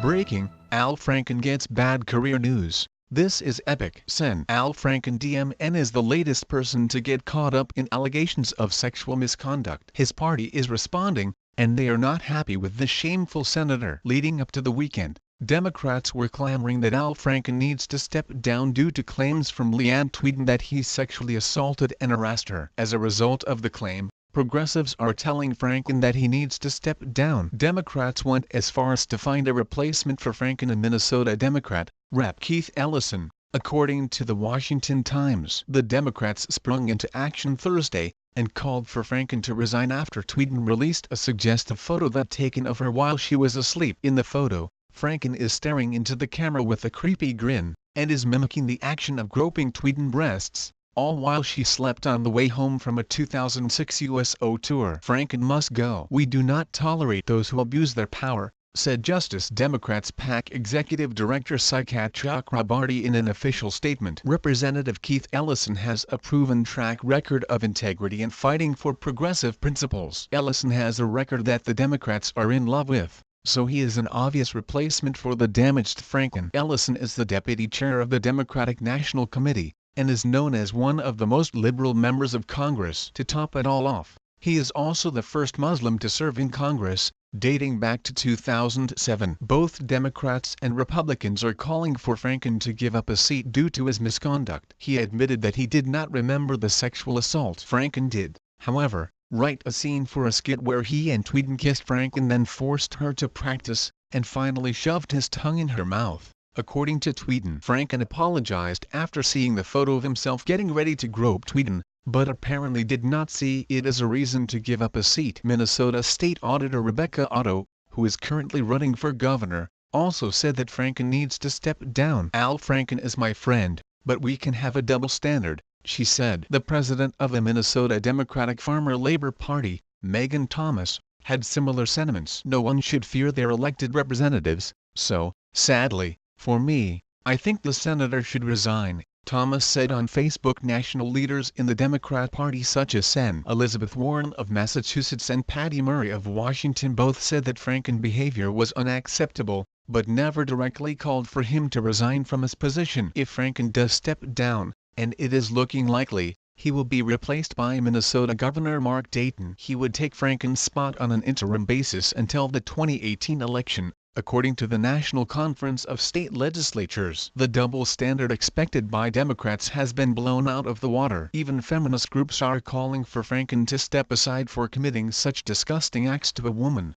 Breaking, Al Franken gets bad career news. This is epic. Al Franken DMN is the latest person to get caught up in allegations of sexual misconduct. His party is responding, and they are not happy with the shameful senator. Leading up to the weekend, Democrats were clamoring that Al Franken needs to step down due to claims from Leeann Tweeden that he sexually assaulted and harassed her. As a result of the claim, progressives are telling Franken that he needs to step down. Democrats went as far as to find a replacement for Franken in Minnesota Democrat, Rep. Keith Ellison, according to the Washington Times. The Democrats sprung into action Thursday and called for Franken to resign after Tweeden released a suggestive photo that taken of her while she was asleep. In the photo, Franken is staring into the camera with a creepy grin, and is mimicking the action of groping Tweeden breasts, all while she slept on the way home from a 2006 USO tour. Franken must go. "We do not tolerate those who abuse their power," said Justice Democrats PAC Executive Director Saikat Chakrabarty in an official statement. Representative Keith Ellison has a proven track record of integrity and fighting for progressive principles. Ellison has a record that the Democrats are in love with, so he is an obvious replacement for the damaged Franken. Ellison is the deputy chair of the Democratic National Committee, and is known as one of the most liberal members of Congress. To top it all off, he is also the first Muslim to serve in Congress, dating back to 2007. Both Democrats and Republicans are calling for Franken to give up a seat due to his misconduct. He admitted that he did not remember the sexual assault. Franken did, however, write a scene for a skit where he and Tweeden kissed Franken, then forced her to practice, and finally shoved his tongue in her mouth. According to Tweeden, Franken apologized after seeing the photo of himself getting ready to grope Tweeden, but apparently did not see it as a reason to give up a seat. Minnesota State Auditor Rebecca Otto, who is currently running for governor, also said that Franken needs to step down. "Al Franken is my friend, but we can have a double standard," she said. The president of the Minnesota Democratic Farmer Labor Party, Megan Thomas, had similar sentiments. "No one should fear their elected representatives, so, sadly, for me, I think the senator should resign," Thomas said on Facebook. National leaders in the Democrat Party such as Sen. Elizabeth Warren of Massachusetts and Patty Murray of Washington both said that Franken's behavior was unacceptable, but never directly called for him to resign from his position. If Franken does step down, and it is looking likely, he will be replaced by Minnesota Governor Mark Dayton. He would take Franken's spot on an interim basis until the 2018 election, according to the National Conference of State Legislatures. The double standard expected by Democrats has been blown out of the water. Even feminist groups are calling for Franken to step aside for committing such disgusting acts to a woman.